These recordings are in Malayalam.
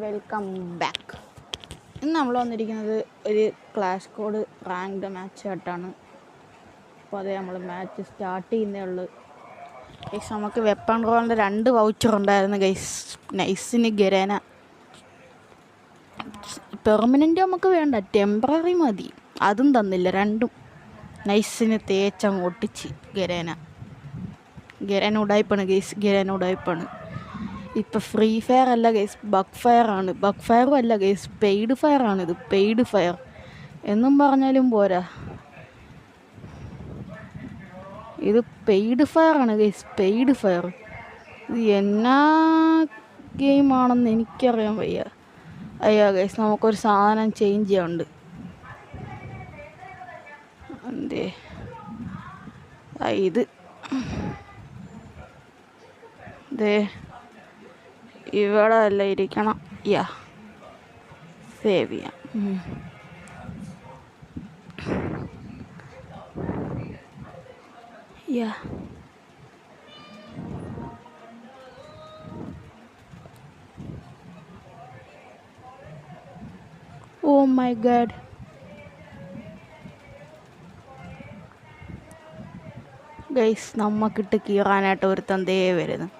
Welcome back. ഇന്ന് നമ്മൾ വന്നിരിക്കുന്നത് ഒരു ക്ലാഷ് കോഡ് റാങ്ക്ഡ് മാച്ച് ആയിട്ടാണ്. അപ്പോൾ അതേ നമ്മൾ മാച്ച് സ്റ്റാർട്ട് ചെയ്യുന്നേ ഉള്ളൂ ഗൈസ്. നമുക്ക് വെപ്പൺ റോളിൻ്റെ 2 വൗച്ചർ ഉണ്ടായിരുന്നു ഗൈസ്. നൈസിന് ഗരേന പെർമനൻ്റ് നമുക്ക് വേണ്ട, ടെമ്പററി മതി. അതും തന്നില്ല, രണ്ടും നൈസിന് തേച്ചങ്ങ് ഒട്ടിച്ച്. ഗരേന ഉടായിപ്പാണ് ഗൈസ്, ഗരേന ഉടായിപ്പാണ്. ഇപ്പം ഫ്രീ ഫയർ അല്ല ഗൈസ്, ബഗ് ഫയർ ആണ്. ബഗ് ഫയറും അല്ല ഗൈസ്, പെയ്ഡ് ഫയർ ആണിത്. പെയ്ഡ് ഫയർ എന്നും പറഞ്ഞാലും പോരാ, ഇത് പെയ്ഡ് ഫയർ ആണ് ഗൈസ്, പെയ്ഡ് ഫയർ. ഇത് എന്നാ ഗെയിമാണെന്ന് എനിക്കറിയാൻ വയ്യ. അയ്യോ ഗൈസ്, നമുക്കൊരു സാധനം ചേഞ്ച് ചെയ്യാനുണ്ട്. എന്തേ ഇത് ദേ ഇവിടെ അല്ല ഇരിക്കണം. സേവ് ചെയ്യാം. ഓ മൈ ഗാഡ്, ഗൈസ് നമ്മക്കിട്ട് കീറാനായിട്ട് ഒരു തന്തേ വരുന്നു.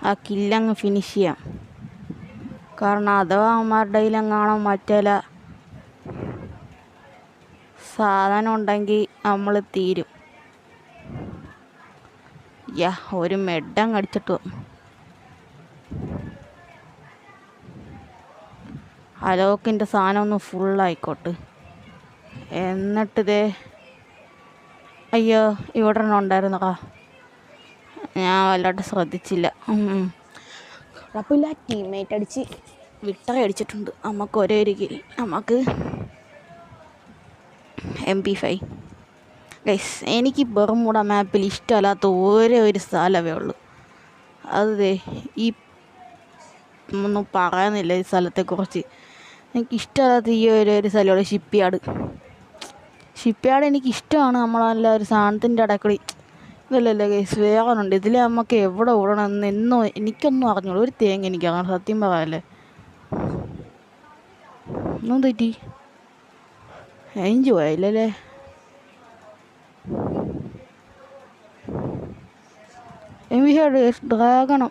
ആ കില്ലങ്ങ് ഫിനിഷ് ചെയ്യാം. കാരണം അഥവാ അവന്മാരുടെ കയ്യിലെങ്ങാണം മറ്റേല സാധനം ഉണ്ടെങ്കിൽ നമ്മൾ തീരും. ഒരു മെഡം കടിച്ചിട്ടു. അലോക്കിൻ്റെ സാധനം ഒന്ന് ഫുള്ളായിക്കോട്ടെ. എന്നിട്ടിതേ അയ്യോ ഇവിടെ ഉണ്ടായിരുന്നടാ, ഞാൻ വല്ലാണ്ട് ശ്രദ്ധിച്ചില്ല. കുഴപ്പമില്ല, ടീംമേറ്റ് അടിച്ച് വിക്ടറി അടിച്ചിട്ടുണ്ട്. നമുക്ക് ഒരേ ഒരു കിൽ, നമുക്ക് MP5. ഗൈസ് എനിക്ക് ബെർമുഡ മാപ്പിൽ ഇഷ്ടമല്ലാത്ത ഒരേ ഒരു സ്ഥലമേ ഉള്ളൂ. അത് ഈ ഒന്നും പറയുന്നില്ല ഈ സ്ഥലത്തെക്കുറിച്ച്. എനിക്കിഷ്ടമല്ലാത്ത ഈ ഒരു സ്ഥലമുള്ള ഷിപ്പ്യാർഡ് എനിക്കിഷ്ടമാണ്. നമ്മളല്ല ഒരു സാധനത്തിൻ്റെ ഇടയ്ക്കൂടി ഇതല്ലല്ലോ ഗൈസ്, വേറെയുണ്ട്. ഇതിൽ നമുക്ക് എവിടെ ഓടണമെന്ന് എന്നോ എനിക്കൊന്നും അറിഞ്ഞോളൂ. ഒരു തേങ്ങ എനിക്കറിയാം, സത്യം പറയാല്ലേ. ഒന്നും തെറ്റി എൻജോയ് ആയില്ലല്ലേ. ഡ്രാഗണം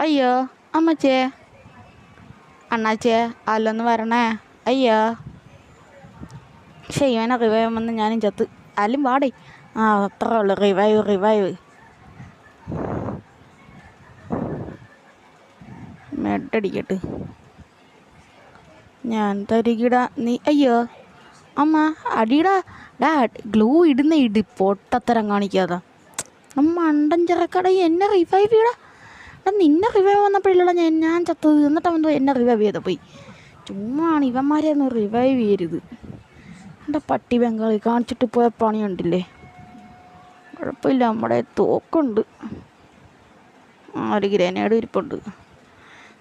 അയ്യോ അമ്മച്ചേ, അണ്ണാച്ചേ, അല്ലൊന്ന് വരണേ. അയ്യോ ഇവനെ റിവൈവ് വന്ന് ഞാനും ചത്ത്. അല്ലും പാടേ. അത്രേ ഉള്ളു. റിവൈവ് മെഡടിക്കട്ട്. ഞാൻ തരികിട നീ. അയ്യോ അമ്മ അടിയിടാ. ഗ്ലൂ ഇട് പൊട്ടത്തരം കാണിക്കാതെ. മണ്ടൻ ചെറുക്കട എന്നെ റിവൈവ് ചെയ്യടാ. നിന്നെ റിവൈവ് വന്നപ്പോഴില്ലടാ ഞാൻ ചത്തത്. എന്നിട്ട് അവൻ എന്നെ റിവൈവ് ചെയ്ത പോയി. ചുമ്മാണ് ഇവന്മാരെ ഒന്ന് റിവൈവ് ചെയ്യരുത്. എൻ്റെ പട്ടി ബംഗാളി കാണിച്ചിട്ട് പോയ പണി കണ്ടില്ലേ. കുഴപ്പമില്ല, നമ്മുടെ തോക്കുണ്ട്. ഒരു ഗ്രനേഡ് ഇരിപ്പുണ്ട്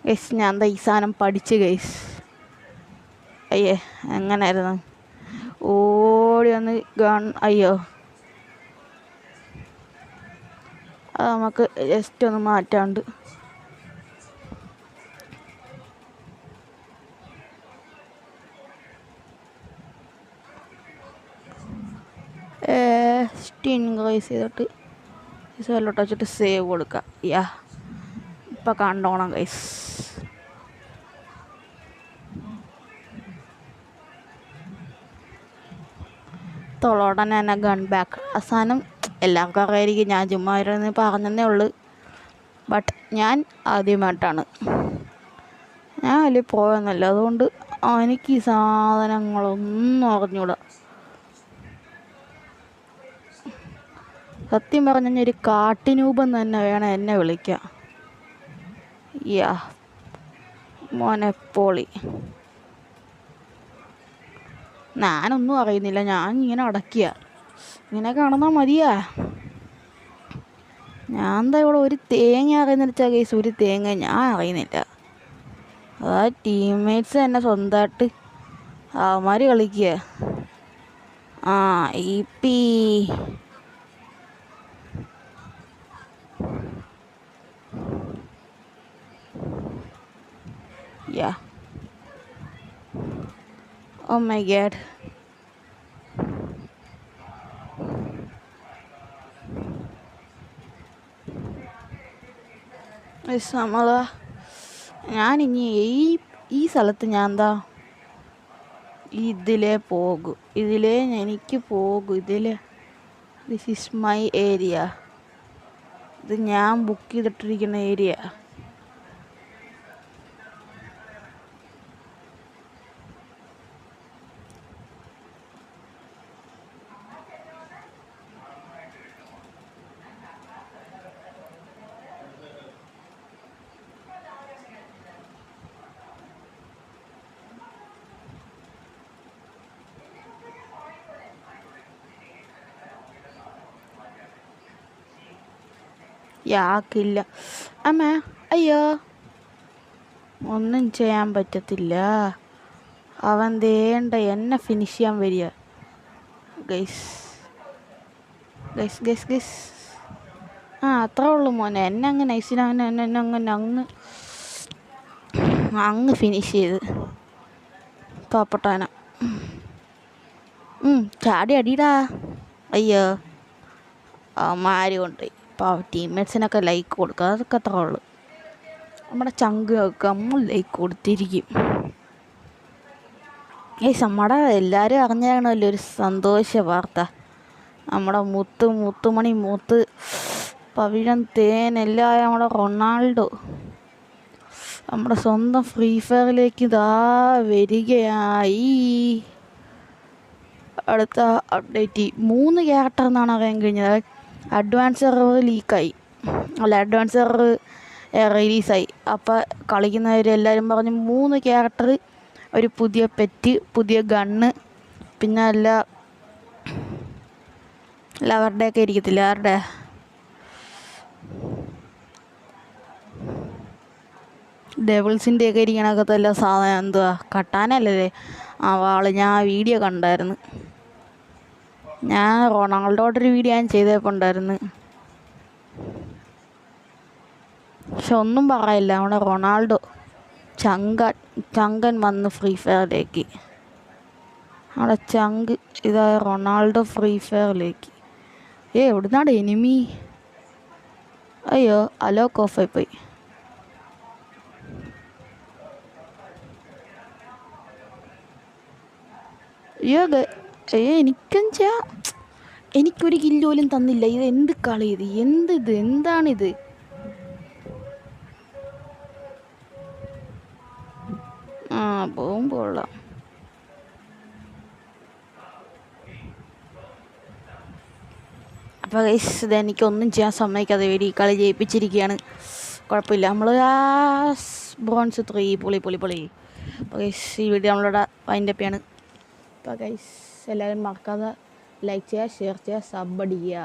ഗൈസ്. ഞാൻ ഈ സാധനം പഠിച്ച് ഗൈസ്. അയ്യേ എങ്ങനായിരുന്നു ഓടി വന്ന് അയ്യോ അത് നമുക്ക് ജസ്റ്റ് ഒന്ന് മാറ്റാണ്ട്. ഇൻക്രീസ് ചെയ്തിട്ട് ഇതെല്ലോട്ട് വെച്ചിട്ട് സേവ് കൊടുക്കാം. ഇപ്പം കണ്ടോണം ഗൈസ്. തൊളോടനെ തന്നെ ഗൺ ബാക്ക്. അവസാനം എല്ലാവർക്കും അറിയായിരിക്കും, ഞാൻ ചുമ്മാ ഇരുന്ന് പറഞ്ഞതേ ഉള്ളൂ. ബട്ട് ഞാൻ ആദ്യമായിട്ടാണ്, ഞാൻ വലിയ പോയെന്നല്ല. അതുകൊണ്ട് എനിക്ക് ഈ സാധനങ്ങളൊന്നും അറിഞ്ഞൂടാ. സത്യം പറഞ്ഞ ഒരു കാട്ടിനൂപം തന്നെ വേണം എന്നെ വിളിക്കാൻ. മോനെപ്പോളി. ഞാനൊന്നും അറിയുന്നില്ല, ഞാൻ ഇങ്ങനെ അടക്കിയ ഇങ്ങനെ കാണുന്നാൽ മതിയാ. ഞാൻ എന്താ ഇവിടെ ഒരു തേങ്ങ അറിയുന്നില്ല വെച്ചാൽ കേസ്, ഒരു തേങ്ങ ഞാൻ അറിയുന്നില്ല. അതാ ടീംമേറ്റ്സ് തന്നെ സ്വന്തമായിട്ട് അവന്മാർ കളിക്കുക. ആ ഇപ്പി യാ ഓ മൈ ഗാഡ്. നമ്മളാ ഞാനിനി ഈ സ്ഥലത്ത് ഞാൻ എന്താ ഇതിലേ പോകും, എനിക്ക് പോകും ഇതിലേ. This is my area. ഇത് ഞാൻ ബുക്ക് ചെയ്തിട്ടിരിക്കുന്ന ഏരിയ. യാക്കില്ല അമ്മ. അയ്യോ, ഒന്നും ചെയ്യാൻ പറ്റത്തില്ല. അവൻ വേണ്ട എന്നെ ഫിനിഷ് ചെയ്യാൻ വരിക. ഗൈസ് ഗൈസ് ഗൈസ് ഗൈസ് ആ അത്രേ ഉള്ളൂ മോനെ. എന്നെ അങ്ങ് നൈസിനവൻ എന്നെ അങ്ങ് ഫിനിഷ് ചെയ്ത് പാപ്പട്ടാന. ചാടി അടിയിടാ. അയ്യോ, അവന്മാർ കൊണ്ടുപോയി. അപ്പോൾ ടീംമേറ്റ്സിനൊക്കെ ലൈക്ക് കൊടുക്കുക, അതൊക്കെ അത്രേ ഉള്ളൂ. നമ്മുടെ ചങ്കൊക്കെ നമ്മൾ ലൈക്ക് കൊടുത്തിരിക്കും. നമ്മുടെ എല്ലാവരും അറിഞ്ഞാണല്ലോ ഒരു സന്തോഷ വാർത്ത. നമ്മുടെ മുത്തുമണി പവിഴം തേൻ എല്ലാം നമ്മുടെ റൊണാൾഡോ നമ്മുടെ സ്വന്തം ഫ്രീ ഫയറിലേക്ക് ഇതാ വരികയായി. അടുത്ത അപ്ഡേറ്റ് 3 ക്യാരക്ടർ എന്നാണ് അറിയാൻ കഴിഞ്ഞത്. അഡ്വാൻസ് സെർവർ ലീക്കായി, അഡ്വാൻസ് സെർവർ റിലീസായി. അപ്പോൾ കളിക്കുന്നവരെല്ലാവരും പറഞ്ഞു 3 ക്യാരക്ടർ, ഒരു പുതിയ പെറ്റ്, പുതിയ ഗണ്ണ്, പിന്നെ അവരുടെയൊക്കെ ഇരിക്കത്തില്ല, അവരുടെ ഡെവിൾസിൻ്റെയൊക്കെ ഇരിക്കണൊക്കെ എല്ലാ സാധനം എന്തുവാ കട്ടാനല്ലേ ആ വാള്. ഞാൻ വീഡിയോ കണ്ടായിരുന്നു. ഞാൻ റൊണാൾഡോയുടെ ഒരു വീഡിയോ ഞാൻ ചെയ്തപ്പോൾ ഉണ്ടായിരുന്നു. പക്ഷെ ഒന്നും പറയില്ല, നമ്മുടെ റൊണാൾഡോ ചങ്കൻ വന്ന് ഫ്രീ ഫയറിലേക്ക്. അവിടെ ചങ്ക് ഇതായ റൊണാൾഡോ ഫ്രീ ഫയറിലേക്ക്. എവിടുന്നാണ് എനിമി? അയ്യോ, അലോ കോഫായി പോയി. അയ്യോ എനിക്കൊരു കില്ല് പോലും തന്നില്ല. ഇത് എന്ത് കളി? ഇത് എന്താണിത്? പോകുമ്പോളാം. അപ്പോൾ ഗൈസ്, ഇതെനിക്കൊന്നും ചെയ്യാൻ സമ്മതിക്കാതെ വേണ്ടി ഈ കളി ജയിപ്പിച്ചിരിക്കുകയാണ്. കുഴപ്പമില്ല, നമ്മൾ ബ്രോൺസ് 3 പൊളി. അപ്പോൾ ഗൈസ്, ഈ വീഡിയോ നമ്മളുടെ വൈൻഡപ്പ് ചെയ്യാണ്. അപ്പോൾ ഗൈസ്, എല്ലാവരും മറക്കാതെ ലൈക്ക് ചെയ്യുക, ഷെയർ ചെയ്യുക, സബ് അടിക്കുക.